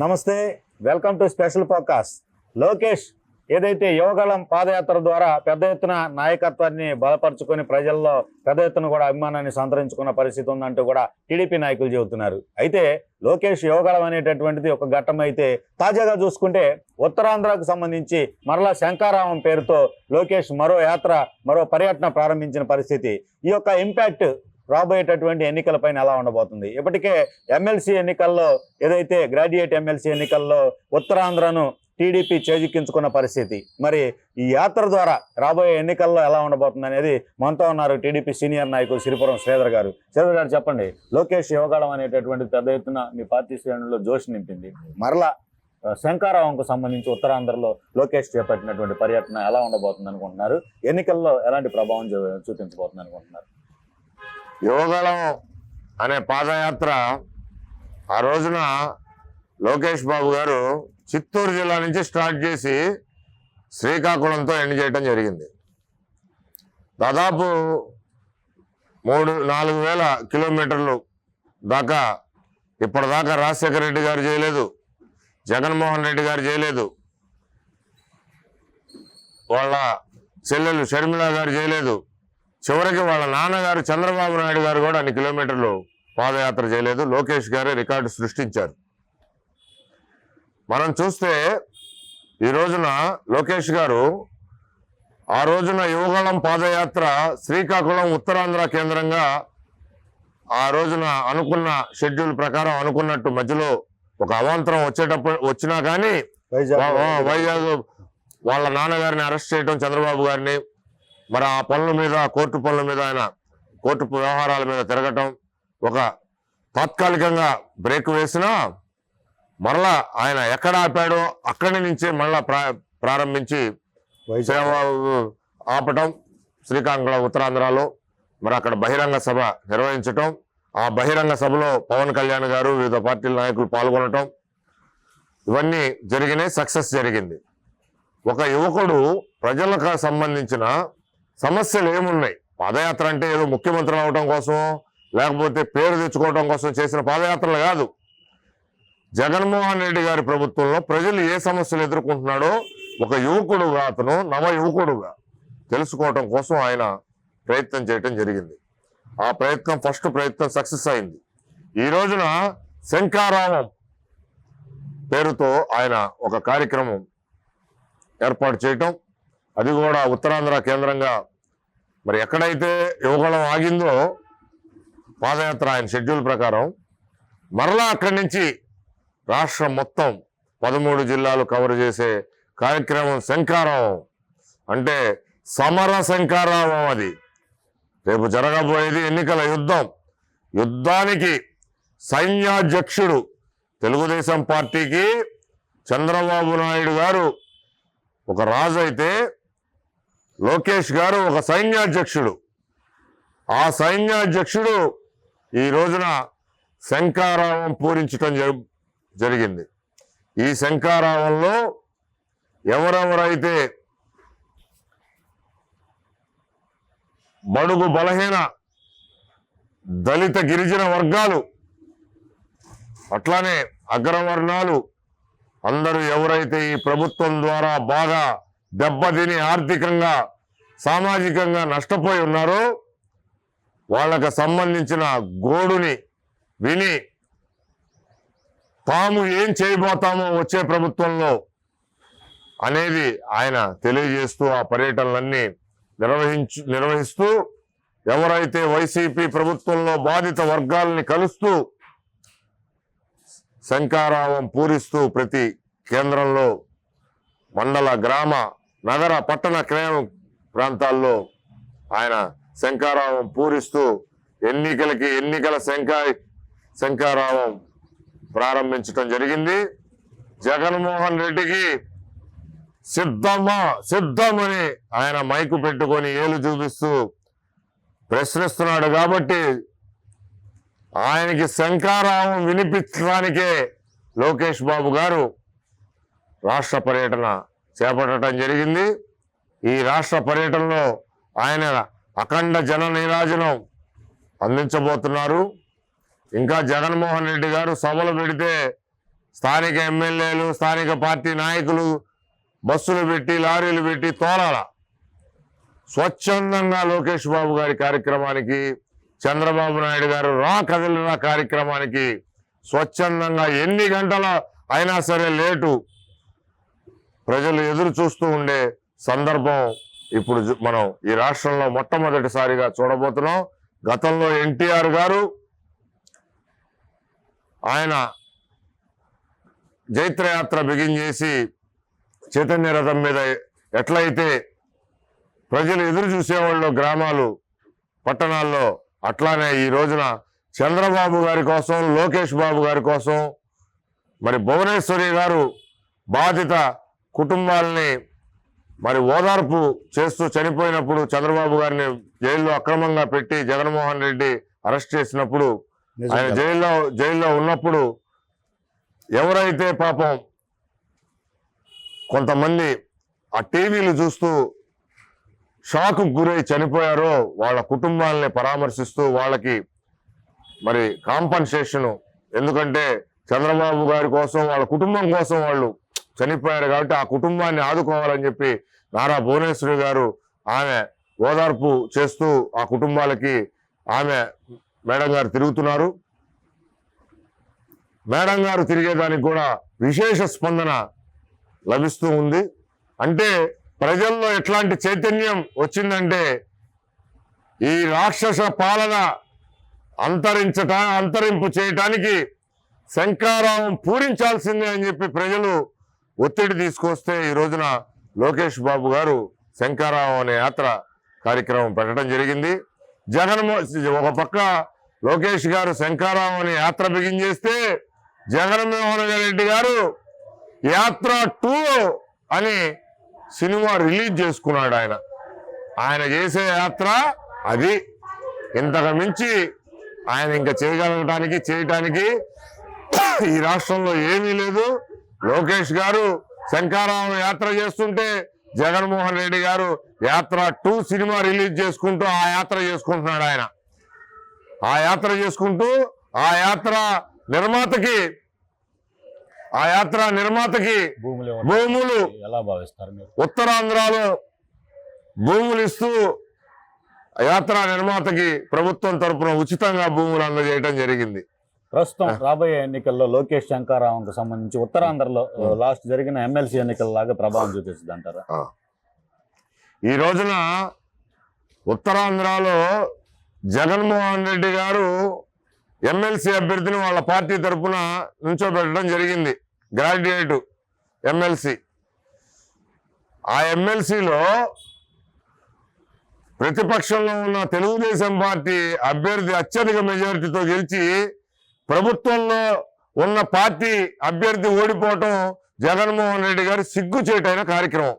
నమస్తే, welcome to special focus. Lokesh ఏదైతే యువగళం పాదయాత్ర ద్వారా పెద్ద ఎత్తున నాయకత్వాన్ని బలపరుచుకొని ప్రజల్లో పెద్ద ఎత్తున కూడా అభిమానాన్ని సంతరించుకున్న పరిస్థితి ఉందంటూ కూడా టీడీపీ నాయకులు చెబుతున్నారు. అయితే లోకేష్ యువగళం అనేటటువంటిది ఒక ఘట్టం అయితే, తాజాగా చూసుకుంటే ఉత్తరాంధ్రకు సంబంధించి మరలా శంకారావం పేరుతో లోకేష్ మరో యాత్ర, మరో పర్యటన ప్రారంభించిన పరిస్థితి. ఈ యొక్క ఇంపాక్ట్ రాబోయేటటువంటి ఎన్నికలపైన ఎలా ఉండబోతుంది? ఇప్పటికే ఎమ్మెల్సీ ఎన్నికల్లో, ఏదైతే గ్రాడ్యుయేట్ ఎమ్మెల్సీ ఎన్నికల్లో ఉత్తరాంధ్రను టీడీపీ చేజిక్కించుకున్న పరిస్థితి, మరి ఈ యాత్ర ద్వారా రాబోయే ఎన్నికల్లో ఎలా ఉండబోతుంది అనేది మనతో ఉన్నారు టీడీపీ సీనియర్ నాయకులు సిరిపురం శ్రీధర్ గారు. శ్రీధర్ గారు, చెప్పండి. లోకేష్ యువగళం అనేటటువంటి పెద్ద ఎత్తున మీ పార్టీ శ్రేణుల్లో జోష్ నింపింది. మరలా శంకారావంకు సంబంధించి ఉత్తరాంధ్రలో లోకేష్ చేపట్టినటువంటి పర్యటన ఎలా ఉండబోతుంది అనుకుంటున్నారు? ఎన్నికల్లో ఎలాంటి ప్రభావం చూపించబోతుంది అనుకుంటున్నారు? యువగళం అనే పాదయాత్ర ఆ రోజున లోకేష్ బాబు గారు చిత్తూరు జిల్లా నుంచి స్టార్ట్ చేసి శ్రీకాకుళంతో ఎండ్ చేయడం జరిగింది. దాదాపు 3-4 వేల కిలోమీటర్లు దాకా ఇప్పటిదాకా రాజశేఖర రెడ్డి గారు చేయలేదు, జగన్మోహన్ రెడ్డి గారు చేయలేదు, వాళ్ళ చెల్లెలు షర్మిల గారు చేయలేదు, చివరికి వాళ్ళ నాన్నగారు చంద్రబాబు నాయుడు గారు కూడా అన్ని కిలోమీటర్లు పాదయాత్ర చేయలేదు. లోకేష్ గారే రికార్డు సృష్టించారు. మనం చూస్తే ఈ రోజున లోకేష్ గారు ఆ రోజున యువగళం పాదయాత్ర శ్రీకాకుళం ఉత్తరాంధ్ర కేంద్రంగా ఆ రోజున అనుకున్న షెడ్యూల్ ప్రకారం అనుకున్నట్టు మధ్యలో ఒక అవాంతరం వచ్చినా కానీ వైజాగ్ వాళ్ళ నాన్నగారిని అరెస్ట్ చేయడం, చంద్రబాబు గారిని, మరి ఆ పనుల మీద, కోర్టు పనుల మీద, ఆయన కోర్టు వ్యవహారాల మీద తిరగటం, ఒక తాత్కాలికంగా బ్రేక్ వేసినా మరలా ఆయన ఎక్కడ ఆపాడో అక్కడి నుంచే మళ్ళా ప్రారంభించి ఆపటం, శ్రీకాకుళం ఉత్తరాంధ్రలో మరి అక్కడ బహిరంగ సభ నిర్వహించటం, ఆ బహిరంగ సభలో పవన్ కళ్యాణ్ గారు, వివిధ పార్టీల నాయకులు పాల్గొనటం, ఇవన్నీ జరిగినాయి. సక్సెస్ జరిగింది. ఒక యువకుడు ప్రజలకు సంబంధించిన సమస్యలు ఏమున్నాయి? పాదయాత్ర అంటే ఏదో ముఖ్యమంత్రి అవడం కోసం, లేకపోతే పేరు తెచ్చుకోవడం కోసం చేసిన పాదయాత్రలు కాదు. జగన్మోహన్ రెడ్డి గారి ప్రభుత్వంలో ప్రజలు ఏ సమస్యలు ఎదుర్కొంటున్నాడో ఒక యువకుడుగా, అతను నవ యువకుడుగా తెలుసుకోవటం కోసం ఆయన ప్రయత్నం చేయటం జరిగింది. ఆ ప్రయత్నం, ఫస్ట్ ప్రయత్నం సక్సెస్ అయింది. ఈ రోజున శంకారావం పేరుతో ఆయన ఒక కార్యక్రమం ఏర్పాటు చేయటం, అది కూడా ఉత్తరాంధ్ర కేంద్రంగా. మరి ఎక్కడైతే యువగళం ఆగిందో పాదయాత్ర ఆయన షెడ్యూల్ ప్రకారం, మరలా అక్కడి నుంచి రాష్ట్రం మొత్తం 13 జిల్లాలు కవర్ చేసే కార్యక్రమం శంకారావం. అంటే సమర శంకారావం. అది రేపు జరగబోయేది ఎన్నికల యుద్ధం. యుద్ధానికి సైన్యాధ్యక్షుడు తెలుగుదేశం పార్టీకి చంద్రబాబు నాయుడు గారు ఒక రాజు అయితే, లోకేష్ గారు ఒక సైన్యాధ్యక్షుడు. ఆ సైన్యాధ్యక్షుడు ఈ రోజున శంకారావం పూరించటం జరిగింది. ఈ శంకారావంలో ఎవరెవరైతే బడుగు బలహీన దళిత గిరిజన వర్గాలు, అట్లానే అగ్రవర్ణాలు అందరూ ఎవరైతే ఈ ప్రభుత్వం ద్వారా బాగా దెబ్బతిని ఆర్థికంగా, సామాజికంగా నష్టపోయి ఉన్నారో వాళ్ళకు సంబంధించిన గోడుని విని తాము ఏం చేయబోతామో వచ్చే ప్రభుత్వంలో అనేది ఆయన తెలియజేస్తూ ఆ పర్యటనలన్నీ నిర్వహిస్తూ ఎవరైతే వైసీపీ ప్రభుత్వంలో బాధిత వర్గాలని కలుస్తూ శంకారావం పూరిస్తూ ప్రతి కేంద్రంలో, మండల, గ్రామ, నగర, పట్టణ ప్రాంతాల్లో ఆయన శంకారావం పూరిస్తూ ఎన్నికల శంకారావం ప్రారంభించడం జరిగింది. జగన్మోహన్ రెడ్డికి సిద్ధమని ఆయన మైకు పెట్టుకొని ఏలు చూపిస్తూ ప్రశ్నిస్తున్నాడు. కాబట్టి ఆయనకి శంకారావం వినిపించడానికే లోకేష్ బాబు గారు రాష్ట్ర పర్యటన చేపట్టడం జరిగింది. ఈ రాష్ట్ర పర్యటనలో ఆయన అఖండ జన నీరాజనం అందించబోతున్నారు. ఇంకా జగన్మోహన్ రెడ్డి గారు సభలు పెడితే స్థానిక ఎమ్మెల్యేలు, స్థానిక పార్టీ నాయకులు బస్సులు పెట్టి, లారీలు పెట్టి తోలాల. స్వచ్ఛందంగా లోకేష్ బాబు గారి కార్యక్రమానికి, చంద్రబాబు నాయుడు గారు రా కదిలిన కార్యక్రమానికి స్వచ్ఛందంగా ఎన్ని గంటల అయినా సరే లేటు ప్రజలు ఎదురు చూస్తూ ఉండే సందర్భం ఇప్పుడు మనం ఈ రాష్ట్రంలో మొట్టమొదటిసారిగా చూడబోతున్నాం. గతంలో ఎన్టీఆర్ గారు ఆయన జైత్రయాత్ర బిగించేసి చైతన్య రథం మీద ఎట్లయితే ప్రజలు ఎదురు చూసేవాళ్ళు గ్రామాలు, పట్టణాల్లో, అట్లానే ఈ రోజున చంద్రబాబు గారి కోసం, లోకేష్ బాబు గారి కోసం మరి భువనేశ్వరి గారు బాధిత కుటుంబాలని మరి ఓదార్పు చేస్తూ చనిపోయినప్పుడు చంద్రబాబు గారిని జైల్లో అక్రమంగా పెట్టి జగన్మోహన్ రెడ్డి అరెస్ట్ చేసినప్పుడు ఆయన జైల్లో ఉన్నప్పుడు ఎవరైతే పాపం కొంతమంది ఆ టీవీలు చూస్తూ షాకు గురై చనిపోయారో వాళ్ళ కుటుంబాలని పరామర్శిస్తూ వాళ్ళకి మరి కాంపన్సేషన్, ఎందుకంటే చంద్రబాబు గారి కోసం, వాళ్ళ కుటుంబం కోసం వాళ్ళు చనిపోయారు కాబట్టి ఆ కుటుంబాన్ని ఆదుకోవాలని చెప్పి నారా భువనేశ్వరి గారు ఆమె ఓదార్పు చేస్తూ ఆ కుటుంబాలకి ఆమె మేడం గారు తిరుగుతున్నారు. మేడం గారు తిరిగేదానికి కూడా విశేష స్పందన లభిస్తూ ఉంది. అంటే ప్రజల్లో ఎట్లాంటి చైతన్యం వచ్చిందంటే ఈ రాక్షస పాలన అంతరింపు చేయటానికి శంఖారావం పూరించాల్సిందే అని చెప్పి ప్రజలు ఒత్తిడి తీసుకొస్తే ఈ రోజున లోకేష్ బాబు గారు శంఖారావం అనే యాత్ర కార్యక్రమం పెట్టడం జరిగింది. ఒక పక్క లోకేష్ గారు శంఖారావం అనే యాత్ర బిగించేస్తే జగన్మోహన్ రెడ్డి గారు యాత్ర 2 అని సినిమా రిలీజ్ చేసుకున్నాడు. ఆయన చేసే యాత్ర అది. ఇంతకు మించి ఆయన ఇంకా చేయటానికి ఈ రాష్ట్రంలో ఏమీ లేదు. లోకేష్ గారు శంఖారావం యాత్ర చేస్తుంటే జగన్మోహన్ రెడ్డి గారు యాత్ర 2 సినిమా రిలీజ్ చేసుకుంటూ ఆ యాత్ర చేసుకుంటున్నాడు. ఆయన ఆ యాత్ర చేసుకుంటూ ఆ యాత్ర నిర్మాతకి భూములు ఎలా భావిస్తారు మీరు? ఉత్తరాంధ్రలో భూములు ఇస్తూ యాత్రా నిర్మాతకి ప్రభుత్వం తరపున ఉచితంగా భూములు అందజేయడం జరిగింది. ప్రస్తుతం రాబోయే ఎన్నికల్లో లోకేష్ శంఖారావంకు సంబంధించి ఉత్తరాంధ్రలో లాస్ట్ జరిగిన ఎమ్మెల్సీ ఎన్నికల లాగా ప్రభావం చూపిస్తుంది అంటారా? ఈ రోజున ఉత్తరాంధ్రలో జగన్మోహన్ రెడ్డి గారు ఎమ్మెల్సీ అభ్యర్థిని వాళ్ళ పార్టీ తరఫున నుంచోబెట్టడం జరిగింది. Graduate MLC. ఆ ఎమ్మెల్సీలో ప్రతిపక్షంలో ఉన్న తెలుగుదేశం పార్టీ అభ్యర్థి అత్యధిక మెజారిటీతో గెలిచి ప్రభుత్వంలో ఉన్న పార్టీ అభ్యర్థి ఓడిపోవటం జగన్మోహన్ రెడ్డి గారు సిగ్గుచేటైన కార్యక్రమం.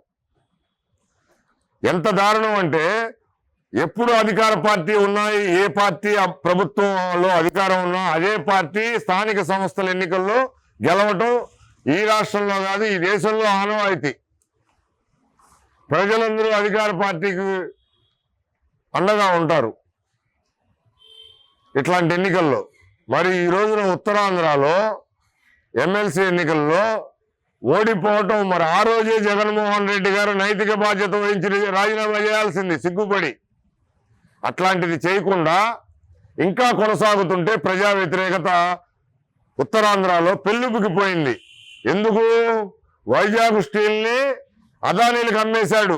ఎంత దారుణం అంటే ఎప్పుడు అధికార పార్టీ ఉన్నాయి, ఏ పార్టీ ప్రభుత్వంలో అధికారం ఉన్నా అదే పార్టీ స్థానిక సంస్థల ఎన్నికల్లో గెలవటం ఈ రాష్ట్రంలో కాదు ఈ దేశంలో ఆనవాయితీ. ప్రజలందరూ అధికార పార్టీకి అండగా ఉంటారు ఇట్లాంటి ఎన్నికల్లో. మరి ఈ రోజున ఉత్తరాంధ్రలో ఎమ్మెల్సీ ఎన్నికల్లో ఓడిపోవటం, మరి ఆ రోజే జగన్మోహన్ రెడ్డి గారు నైతిక బాధ్యత వహించి రాజీనామా చేయాల్సింది సిగ్గుపడి. అట్లాంటిది చేయకుండా ఇంకా కొనసాగుతుంటే ప్రజా వ్యతిరేకత ఉత్తరాంధ్రలో పెళ్ళుబుకిపోయింది. ఎందుకు? వైజాగ్ స్టీల్ని అదానీలకు అమ్మేశాడు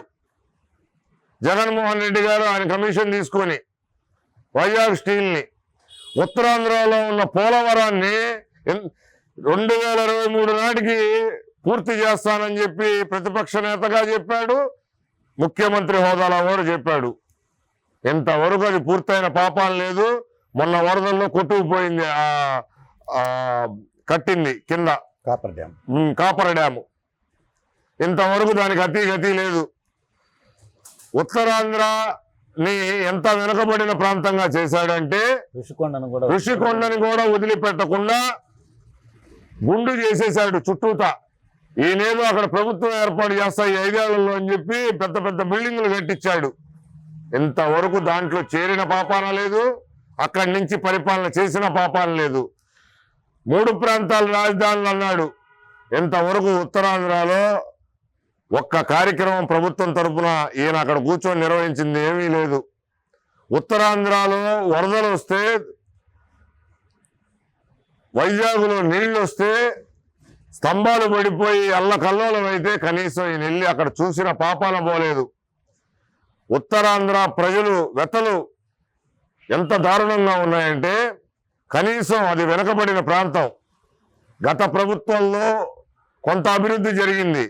జగన్మోహన్ రెడ్డి గారు. ఆయన కమిషన్ తీసుకొని వైజాగ్ స్టీల్ని. ఉత్తరాంధ్రలో ఉన్న పోలవరాన్ని 2023 నాటికి పూర్తి చేస్తానని చెప్పి ప్రతిపక్ష నేతగా చెప్పాడు, ముఖ్యమంత్రి హోదాలో కూడా చెప్పాడు. ఇంతవరకు అది పూర్తయిన పాపాలు లేదు. మొన్న వరదల్లో కొట్టుకుపోయింది, కట్టింది కింద కాపర్ డ్యాము. ఇంతవరకు దానికి గతి లేదు. ఉత్తరాంధ్రని ఎంత వెనుకబడిన ప్రాంతంగా చేశాడంటే ఋషికొండని కూడా వదిలిపెట్టకుండా గుండు చేసేశాడు చుట్టూతా. ఈయనేదో అక్కడ ప్రభుత్వం ఏర్పాటు చేస్తాయి 5 ఏళ్లలో అని చెప్పి పెద్ద పెద్ద బిల్డింగులు కట్టించాడు. ఇంతవరకు దాంట్లో చేరిన పాపాన లేదు, అక్కడి నుంచి పరిపాలన చేసిన పాపాన లేదు. 3 ప్రాంతాల రాజధానులు అన్నాడు. ఇంతవరకు ఉత్తరాంధ్రలో ఒక్క కార్యక్రమం ప్రభుత్వం తరపున ఈయన అక్కడ కూర్చొని నిర్వహించింది ఏమీ లేదు. ఉత్తరాంధ్రలో వరదలు వస్తే, వైజాగ్లో నీళ్లు వస్తే స్తంభాలు పడిపోయి అల్లకల్లోలం అయితే కనీసం ఈయన వెళ్ళి అక్కడ చూసిన పాపాన పోలేదు. ఉత్తరాంధ్ర ప్రజలు వెతలు ఎంత దారుణంగా ఉన్నాయంటే, కనీసం అది వెనుకబడిన ప్రాంతం. గత ప్రభుత్వంలో కొంత అభివృద్ధి జరిగింది.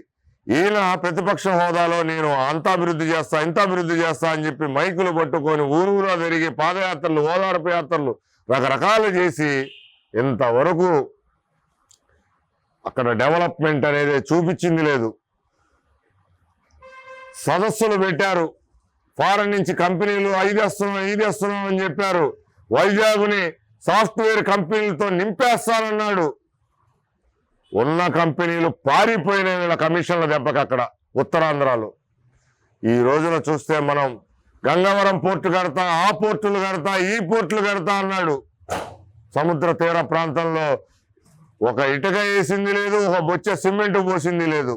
ఈయన ప్రతిపక్ష హోదాలో నేను అంత అభివృద్ధి చేస్తా, ఇంత అభివృద్ధి చేస్తా అని చెప్పి మైకులు పట్టుకొని ఊరూరా తిరిగి పాదయాత్రలు, ఓదార్పు యాత్రలు రకరకాలు చేసి ఇంతవరకు అక్కడ డెవలప్మెంట్ అనేది చూపించింది లేదు. సదస్సులు పెట్టారు, ఫారెన్ నుంచి కంపెనీలు ఇది వస్తున్నాం అని చెప్పారు. వైజాగ్ని సాఫ్ట్వేర్ కంపెనీలతో నింపేస్తానన్నాడు. ఉన్న కంపెనీలు పారిపోయిన వీళ్ళ కమిషన్ల దెబ్బకి అక్కడ ఉత్తరాంధ్రలో. ఈ రోజున చూస్తే మనం గంగవరం పోర్టు కడతా, ఆ పోర్టులు కడతా, ఈ పోర్టులు కడతా అన్నాడు. సముద్ర తీర ప్రాంతంలో ఒక ఇటుక వేసింది లేదు, ఒక బొచ్చ సిమెంట్ పోసింది లేదు.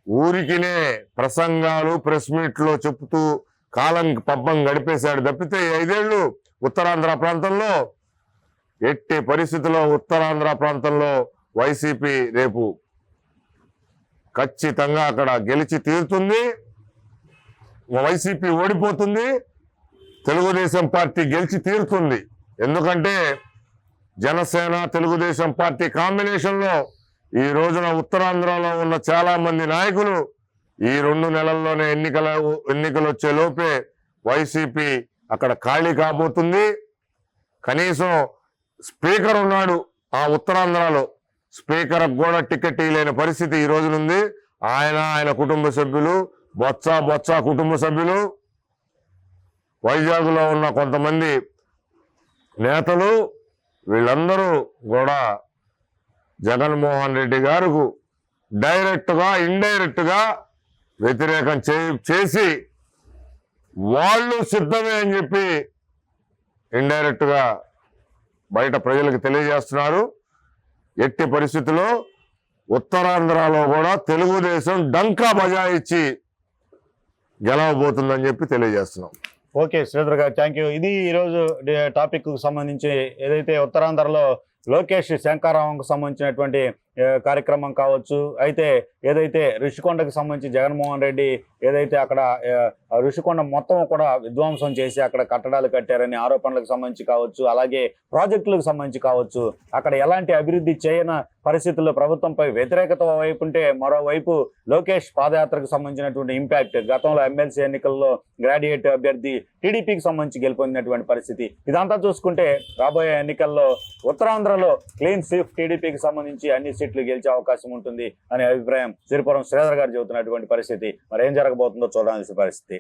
ఊరికినే ప్రసంగాలు, ప్రెస్ మీట్లో చెప్తూ కాలం పబ్బం గడిపేశాడు తప్పితే 5 ఏళ్ళు ఉత్తరాంధ్ర ప్రాంతంలో ఎట్టి పరిస్థితుల్లో ఉత్తరాంధ్ర ప్రాంతంలో వైసీపీ రేపు ఖచ్చితంగా అక్కడ గెలిచి తీరుతుంది. వైసీపీ ఓడిపోతుంది, తెలుగుదేశం పార్టీ గెలిచి తీరుతుంది. ఎందుకంటే జనసేన తెలుగుదేశం పార్టీ కాంబినేషన్లో ఈ రోజున ఉత్తరాంధ్రలో ఉన్న చాలా మంది నాయకులు ఈ 2 నెలల్లోనే ఎన్నికలు వచ్చే లోపే వైసీపీ అక్కడ ఖాళీ కాబోతుంది. కనీసం స్పీకర్ ఉన్నాడు ఆ ఉత్తరాంధ్రలో, స్పీకర్ కూడా టికెట్ ఇవ్వలేని పరిస్థితి ఈ రోజునుంది. ఆయన కుటుంబ సభ్యులు, బొత్స కుటుంబ సభ్యులు, వైజాగ్లో ఉన్న కొంతమంది నేతలు, వీళ్ళందరూ కూడా జగన్మోహన్ రెడ్డి గారికి డైరెక్ట్గా ఇండైరెక్ట్గా వ్యతిరేకం చేసి వాళ్ళు సిద్ధమే అని చెప్పి ఇండైరెక్ట్గా బయట ప్రజలకు తెలియజేస్తున్నారు. ఎట్టి పరిస్థితుల్లో ఉత్తరాంధ్రలో కూడా తెలుగుదేశం డంకా బజాయించి గెలవబోతుందని చెప్పి తెలియజేస్తున్నాం. ఓకే శ్రీధర్ గారు, థ్యాంక్ యూ. ఇది ఈరోజు టాపిక్ సంబంధించి ఏదైతే ఉత్తరాంధ్రలో లోకేష్ శంకారావంకు సంబంధించినటువంటి కార్యక్రమం కావచ్చు, అయితే ఏదైతే ఋషికొండకు సంబంధించి జగన్మోహన్ రెడ్డి ఏదైతే అక్కడ ఋషికొండ మొత్తం కూడా విధ్వంసం చేసి అక్కడ కట్టడాలు కట్టారని ఆరోపణలకు సంబంధించి కావచ్చు, అలాగే ప్రాజెక్టులకు సంబంధించి కావచ్చు, అక్కడ ఎలాంటి అభివృద్ధి చేయని పరిస్థితుల్లో ప్రభుత్వంపై వ్యతిరేకత వైపు ఉంటే, మరోవైపు లోకేష్ పాదయాత్రకు సంబంధించినటువంటి ఇంపాక్ట్, గతంలో ఎమ్మెల్సీ ఎన్నికల్లో గ్రాడ్యుయేట్ అభ్యర్థి టీడీపీకి సంబంధించి గెలుపొందినటువంటి పరిస్థితి, ఇదంతా చూసుకుంటే రాబోయే ఎన్నికల్లో ఉత్తరాంధ్రలో క్లీన్ స్వీప్ టీడీపీకి సంబంధించి అన్ని సీట్లు గెలిచే అవకాశం ఉంటుంది అనే అభిప్రాయం సిరిపురం శ్రీధర్ గారు చెబుతున్నటువంటి పరిస్థితి. మరి ఏం జరగబోతుందో చూడాల్సిన పరిస్థితి.